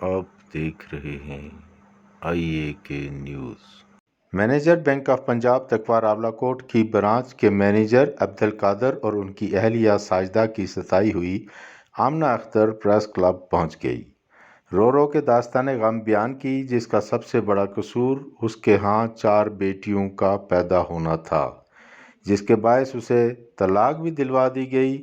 آپ دیکھ رہے ہیں IAK news. Manager bank of Punjab تقوی راولاکوٹ کی برانچ کے مینیجر عبدالقادر اور ان کی اہلیہ ساجدہ کی ستائی ہوئی آمنہ اختر پریس کلب پہنچ گئی۔ رو رو کے داستان غم بیان کی، جس کا سب سے بڑا قصور اس کے ہاں 4 بیٹیوں کا پیدا ہونا تھا، جس کے باعث اسے طلاق بھی دلوا دی گئی،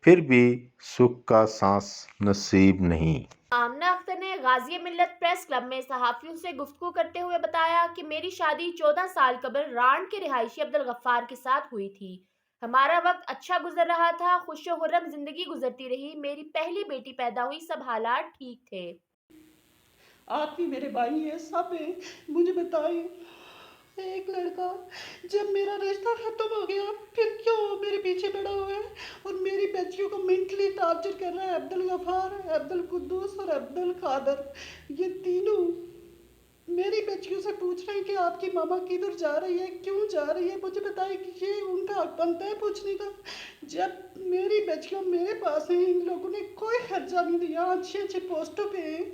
پھر بھی سکھ کا سانس نصیب نہیں۔ آمنہ اختر نے غازی ملت پریس کلب میں صحافیوں سے گفتگو کرتے ہوئے بتایا کہ میری شادی 14 سال قبل رانڈ کے رہائشی عبدالغفار کے ساتھ ہوئی تھی۔ ہمارا وقت اچھا گزر رہا تھا، خوش و خرم زندگی گزرتی رہی، میری پہلی بیٹی پیدا ہوئی، سب حالات ٹھیک تھے۔ آپ بھی میرے بھائی ہیں، سب ہیں، مجھے بتائیں ایک لڑکا جب میرا رشتہ ختم ہو گیا پھر کیوں میرے پیچھے پڑا ہوا ہے اور میری بچیوں کو مینٹلی ٹارچر کر رہا ہے؟ عبدالغفار، عبدالقدوس اور عبدالقادر، یہ تینوں میری بچیوں سے پوچھ رہے ہیں کہ آپ کی ماما کدھر جا رہی ہے، کیوں جا رہی ہے؟ مجھے بتائیں کہ یہ ان کا حق بنتا ہے پوچھنے کا؟ جب میری بچیوں میرے پاس ہیں، ان لوگوں نے کوئی خرچہ نہیں دیا، اچھے اچھے پوسٹوں پہ ہیں،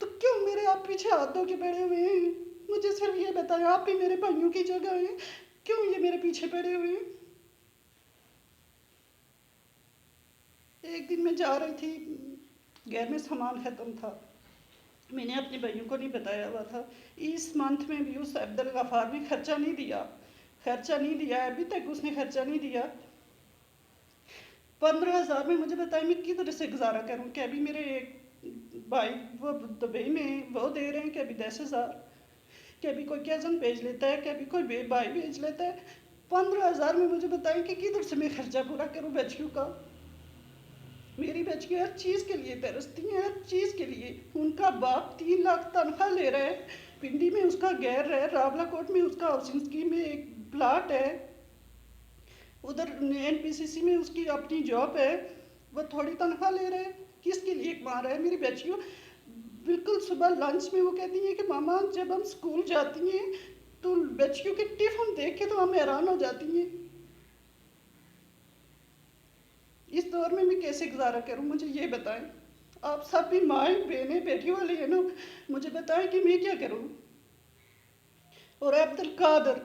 تو کیوں میرے آپ پیچھے ہاتھ دھو کے پڑے ہوئے ہیں؟ مجھے صرف یہ بتائیں، آپ بھی میرے بھائیوں کی جگہ ہیں، کیوں یہ میرے پیچھے پڑے ہوئے ہیں؟ ایک دن میں جا رہی تھی، گھر میں سامان ختم تھا، میں نے اپنے بھائیوں کو نہیں بتایا ہوا تھا، اس منتھ میں بھی اس عبدالغفار نے خرچہ نہیں دیا، ابھی تک اس نے خرچہ نہیں دیا۔ 15,000 میں مجھے بتائیں میں کدھر سے گزارا کروں؟ کہ ابھی میرے ایک بھائی وہ دبئی میں وہ دے رہے ہیں، کہ ابھی 10,000، کہ ابھی کوئی کزن بھیج لیتا ہے، کہ ابھی کوئی بھائی بھیج لیتا ہے۔ 15,000 میں مجھے بتائیں کہ کدھر سے میں خرچہ پورا کروں بچیوں کا؟ میری بچی ہر چیز کے لیے ترستی ہیں، ہر چیز کے لیے۔ ان کا باپ 3 لاکھ تنخواہ لے رہا ہے، پنڈی میں اس کا گھر ہے، راولاکوٹ میں اس کا ہاؤسنگ اسکیم میں ایک پلاٹ ہے، ادھر NPCC میں اس کی اپنی جاب ہے، وہ تھوڑی تنخواہ لے رہے ہیں، کس کے لیے کما رہا ہے؟ میری بچیوں بالکل صبح لنچ میں وہ کہتی ہیں کہ ماما جب ہم اسکول جاتی ہیں تو بچیوں کے ٹفن دیکھ کے تو ہم حیران ہو جاتی ہیں۔ اس دور میں کیسے گزارا کروں؟ مجھے یہ بتائیں۔ آپ سب بھی مائیں بہنیں بیٹیوں والے ہیں نا، مجھے بتائیں کہ میں کیا کروں؟ اور عبدالقادر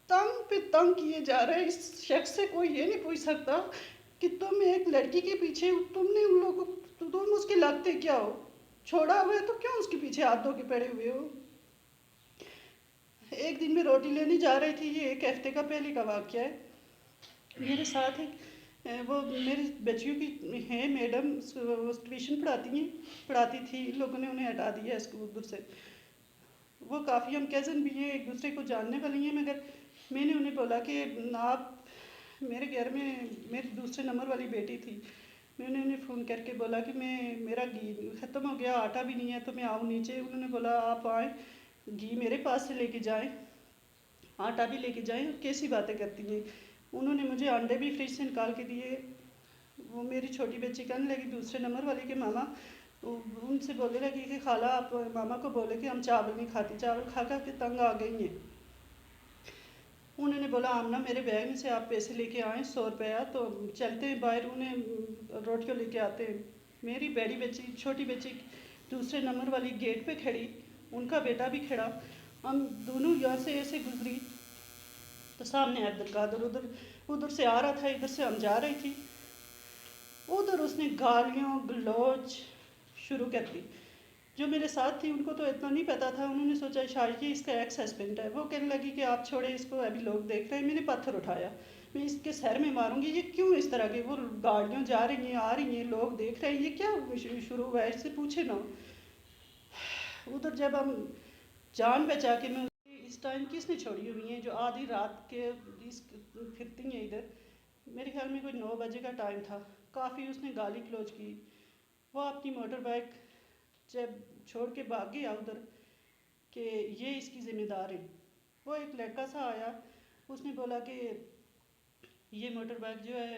تنگ پہ تنگ کیے جا رہے ہیں، اس شخص سے کوئی یہ نہیں پوچھ سکتا کہ تم ایک لڑکی کے پیچھے تم نے ان لوگوں تم اس کے لگتے کیا ہو؟ چھوڑا ہوا ہے تو کیوں اس کے پیچھے ہاتھ دھو کے پڑے ہوئے ہو؟ ایک دن میں روٹی لینے جا رہی تھی، یہ 1 ہفتے کا پہلے کا واقعہ ہے، میرے ساتھ ایک وہ میری بچیوں کی ہیں میڈم، ٹیوشن پڑھاتی تھی، ان لوگوں نے انہیں ہٹا دیا ہے اسکول ادھر سے، وہ کافی ہم کزن بھی ہیں، ایک دوسرے کو جاننے والی ہیں، مگر میں نے انہیں بولا کہ آپ میرے گھر میں میری دوسرے نمبر والی بیٹی تھی، میں نے انہیں فون کر کے بولا کہ میرا گھی ختم ہو گیا، آٹا بھی نہیں ہے تو میں آؤں نیچے؟ انہوں نے بولا آپ آئیں، گھی میرے پاس سے لے کے جائیں، آٹا بھی لے کے جائیں، کیسی باتیں کرتی ہیں؟ انہوں نے مجھے انڈے بھی فریج سے نکال کے دیے۔ وہ میری چھوٹی بچی کہنے لگی دوسرے نمبر والی کہ ماما، ان سے بولنے لگی کہ خالہ آپ ماما کو بولے کہ ہم چاول نہیں کھاتی، چاول کھا کھا کے تنگ آ گئی ہیں۔ انہوں نے بولا آمنہ میرے بیگ میں سے آپ پیسے لے کے آئیں 100 روپیہ، تو چلتے ہیں باہر، انہیں روٹیوں لے کے آتے ہیں۔ میری بڑی بچی چھوٹی بچی دوسرے نمبر والی گیٹ پہ کھڑی، ان کا بیٹا بھی کھڑا، ہم دونوں یہاں سے ایسے گزری تو سامنے عبدالقادر ادھر سے آ رہا تھا، ادھر سے ہم جا رہی تھی، ادھر اس نے گالیاں گلوچ شروع کر دی۔ جو میرے ساتھ تھی ان کو تو اتنا نہیں پتا تھا، انہوں نے سوچا شاید یہ اس کا ایکس ہسبینڈ ہے، وہ کہنے لگی کہ آپ چھوڑے اس کو، ابھی لوگ دیکھ رہے ہیں، میں نے پتھر اٹھایا، میں اس کے سر میں ماروں گی، یہ کیوں اس طرح کے؟ وہ گاڑیاں جا رہی ہیں آ رہی ہیں، لوگ دیکھ رہے ہیں، یہ کیا شروع ہوا ہے؟ اس سے پوچھے نا۔ ادھر جب ہم جان بچا کے میں اس ٹائم کس نے چھوڑی ہوئی ہیں جو آدھی رات کے پھرتی ہیں ادھر؟ میرے خیال میں کوئی 9 بجے کا ٹائم تھا، کافی اس نے گالی گلوچ کی، وہ اپنی موٹر بائک جب چھوڑ کے بھاگ گیا ادھر کہ یہ اس کی ذمہ دار ہے۔ وہ ایک لڑکا سا آیا، اس نے بولا کہ یہ موٹر بائک جو ہے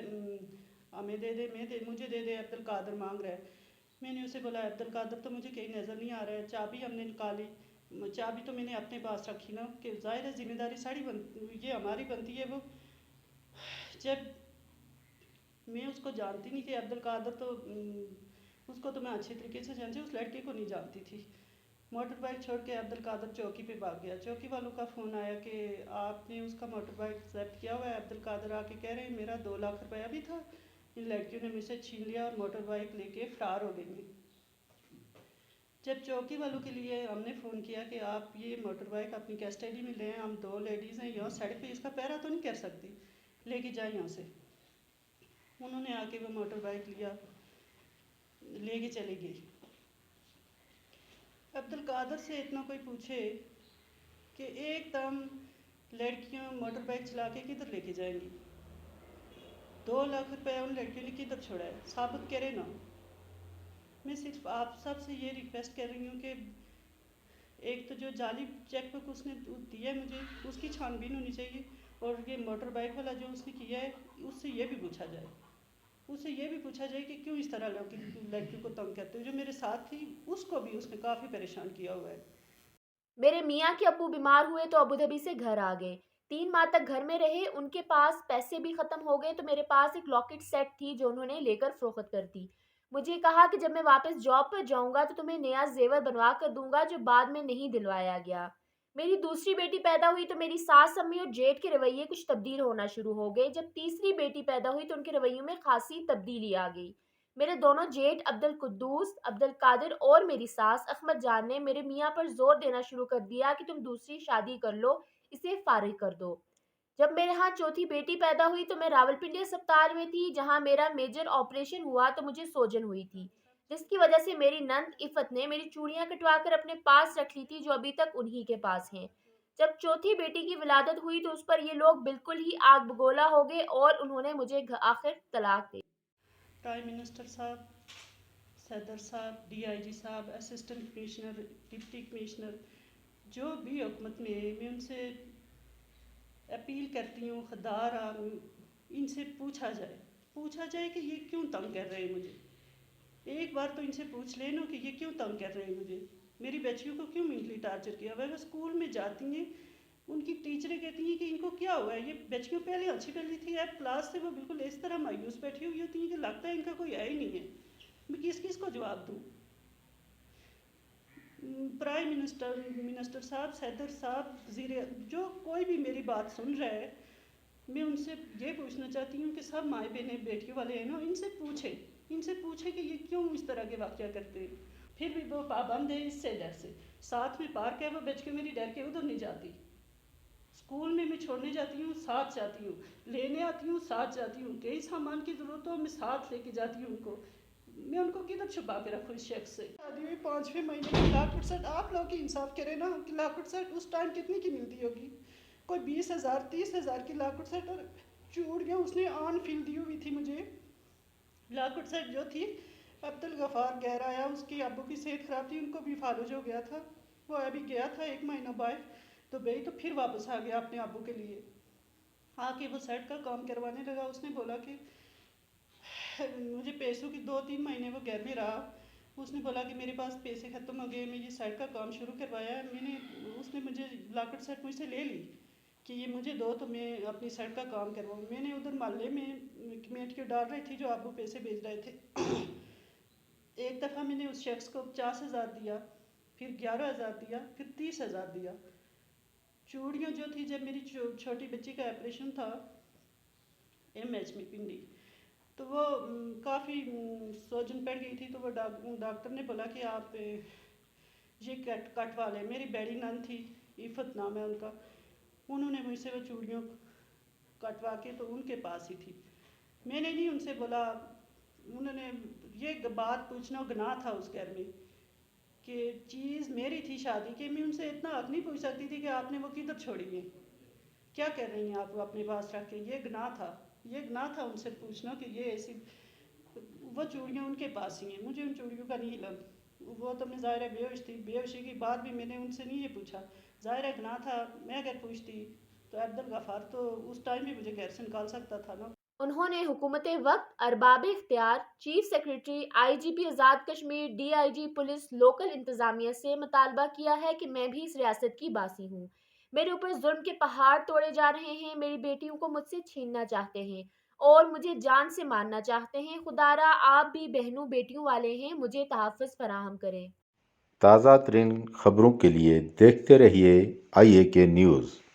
ہمیں دے دے، مجھے دے دے، عبدالقادر مانگ رہا ہے۔ میں نے اسے بولا عبدالقادر تو مجھے کہیں نظر نہیں آ رہا ہے، چابی ہم نے نکالی، چابی تو میں نے اپنے پاس رکھی نا، کہ ظاہر ہے ذمہ داری ساری یہ ہماری بنتی ہے۔ وہ جب میں اس کو جانتی نہیں تھی، عبدالقادر تو उसको तो मैं अच्छे तरीके से जानती, उस लड़के को नहीं जानती थी। मोटर बाइक छोड़ के अब्दुल कादर चौकी पे भाग गया। चौकी वालों का फ़ोन आया कि आपने उसका मोटर बाइक जब्त किया हुआ है। अब्दुल कादर आके कह रहे हैं मेरा 2 लाख रुपया भी था, इन लड़कियों ने मुझसे छीन लिया और मोटर बाइक लेके फ़रार हो गई। जब चौकी वालों के लिए हमने फ़ोन किया कि आप ये मोटर बाइक अपनी कस्टडी में लें, हम 2 लेडीज़ हैं यहाँ सड़क पे, इसका पहरा तो नहीं कर सकती, लेके जाए यहाँ से। उन्होंने आके वो मोटर बाइक लिया, लेके चले गई। अब्दुल कादर से इतना कोई पूछे कि एकदम लड़कियां मोटर बाइक चला के किधर लेके जाएंगी, 2 लाख रुपया उन लड़कियों ने किधर छोड़ा है, साबित करे ना। मैं सिर्फ आप सब से ये रिक्वेस्ट कर रही हूँ कि एक तो जो जाली चेक बुक उसने दी है मुझे, उसकी छानबीन होनी चाहिए, और ये मोटर बाइक वाला जो उसने किया है उससे ये भी पूछा जाए, उससे ये भी पूछा जाए कि क्यों इस तरह लड़कियों को तंग करते हो। जो मेरे साथ थी उसको भी उसने काफ़ी परेशान किया हुआ है। मेरे मियाँ के अब्बू बीमार हुए तो अबू धाबी से घर आ गए। 3 माह तक घर में रहे। उनके पास पैसे भी खत्म हो गए तो मेरे पास एक लॉकेट सेट थी जो उन्होंने लेकर फरोख्त कर दी। मुझे कहा कि जब मैं वापस जॉब पर जाऊंगा तो तुम्हें नया जेवर बनवा कर दूंगा जो बाद में नहीं दिलवाया गया। मेरी दूसरी बेटी पैदा हुई तो मेरी सास अम्मी और जेठ के रवैये कुछ तब्दील होना शुरू हो गए। जब तीसरी बेटी पैदा हुई तो उनके रवैयों में खासी तब्दीली आ गई। मेरे दोनों जेठ अब्दुल कुद्दूस, अब्दुल कादिर और मेरी सास अहमद जान ने मेरे मियाँ पर जोर देना शुरू कर दिया कि तुम दूसरी शादी कर लो, इसे फारिग कर दो। जब मेरे यहाँ चौथी बेटी पैदा हुई तो मैं रावलपिंडी अस्पताल में थी जहाँ मेरा मेजर ऑपरेशन हुआ तो मुझे सोजन हुई थी, जिसकी वजह से मेरी नंद इफ़त ने मेरी चूड़ियाँ कटवा कर अपने पास रख ली थी जो अभी तक उन्हीं के पास हैं। जब चौथी बेटी की विलादत हुई तो उस पर ये लोग बिल्कुल ही आग बगोला हो गए और उन्होंने मुझे आखिर तलाक दे। प्राइम मिनिस्टर साहब, सदर साहब, DIG साहब, असिस्टेंट कमिश्नर, डिप्टी कमिश्नर, जो भी हुकूमत में है, मैं उनसे अपील करती हूँ, खुदारा इनसे पूछा जाए कि ये क्यों तंग कर रहे हैं मुझे। एक बार तो इनसे पूछ लेना कि ये क्यों तंग कर रहे हैं मुझे, मेरी बच्चियों को क्यों मेंटली टार्चर किया। वह स्कूल में जाती हैं, उनकी टीचरें कहती हैं कि इनको क्या हुआ है, ये बच्चियों पहले अच्छी पढ़ी थी, अब क्लास से वो बिल्कुल इस तरह मायूस बैठी हुई होती हैं कि लगता है इनका कोई है ही नहीं है। मैं किस किस को जवाब दूँ। प्राइम मिनिस्टर साहब, सदर साहब, वज़ीर, जो कोई भी मेरी बात सुन रहा है, मैं उनसे ये पूछना चाहती हूँ कि सब माएँ बहनें बेटियों वाले हैं ना, इनसे पूछें कि ये क्यों इस तरह के वाक़या करते हैं। फिर भी वो पाबंद है इससे डर से। साथ में पार्क है, वो बच के मेरी डर के उधर नहीं जाती। स्कूल में मैं छोड़ने जाती हूँ, साथ जाती हूँ, लेने आती हूँ, साथ जाती हूँ, कई सामान की ज़रूरत हो मैं साथ लेके जाती हूँ उनको। मैं उनको किधर छुपा के रखूँ इस शख्स से। शादी हुई 5वें महीने में लाख 68, आप लोग ही इंसाफ करें ना कि लाख 68 उस टाइम कितनी की मिलती होगी, कोई 20,000 30,000 की लाख 68, और चूड़ियाँ उसने ऑन फिल दी हुई थी मुझे। लाख 68 जो थी, अब्दुल गफ़ार गैर आया, उसकी अब्बू की सेहत ख़राब थी, उनको भी फालूज हो गया था, वो अभी गया था 1 महीना बाद दुबई, तो फिर वापस आ गया अपने अब्बू के लिए। आके वो सेट का काम करवाने लगा। उसने बोला कि मुझे पैसों की 2-3 महीने वो घर में रहा। उसने बोला कि मेरे पास पैसे ख़त्म हो गए, मैं ये साइड का काम शुरू करवाया है। उसने मुझे लाकड़ सेट मुझसे ले ली कि ये मुझे दो तो मैं अपनी साइड का काम करवाऊँ। मैंने उधर मोहल्ले में कमेटी क्यों डाल रही थी जो आपको पैसे भेज रहे थे। एक दफ़ा मैंने उस शख्स को 50,000 दिया, फिर 11,000 दिया, फिर 30,000 दिया। चूड़ियाँ जो थी, जब मेरी छोटी बच्ची का ऑपरेशन था MH में पिंडी, तो वो काफ़ी सोजन पड़ गई थी, तो वो डॉक्टर ने बोला कि आप ये कटवा लें। मेरी बड़ी नंद थी, इफ़त नाम है उनका, उन्होंने मुझसे वो चूड़ियों कटवा के तो उनके पास ही थी, मैंने नहीं उनसे बोला। उन्होंने ये बात पूछना गुनाह था उस घर में कि चीज़ मेरी थी शादी के, मैं उनसे इतना हक नहीं पूछ सकती थी कि आपने वो किधर छोड़ी है, क्या कर रही हैं आप वो अपने पास रख के। ये गुनाह था उनसे पूछना कि ये ऐसी, वो चूड़ियाँ उनके पास ही हैं, मुझे उन चूड़ियों का नहीं इल्म। वो तो मैं ज़ाहिर है बेहोश थी, बेहोशी की बाद भी मैंने उनसे नहीं ये पूछा, ज़ाहिर है गुनाह था। मैं अगर पूछती तो अब्दुल गफ़ार तो उस टाइम भी मुझे घर से निकाल सकता था ना। उन्होंने हुकूमत वक्त, अरबाब इख्तियार, chief secretary, IGP Azad Kashmir, DIG police, local इंतज़ामिया से मुतालबा किया है कि मैं भी इस रियासत की बासी हूँ। मेरे ऊपर जुल्म के पहाड़ तोड़े जा रहे हैं, मेरी बेटियों को मुझसे छीनना चाहते हैं اور مجھے جان سے مارنا چاہتے ہیں۔ خدارا آپ بھی بہنوں بیٹیوں والے ہیں، مجھے تحفظ فراہم کریں۔ تازہ ترین خبروں کے لیے دیکھتے رہیے IAK نیوز۔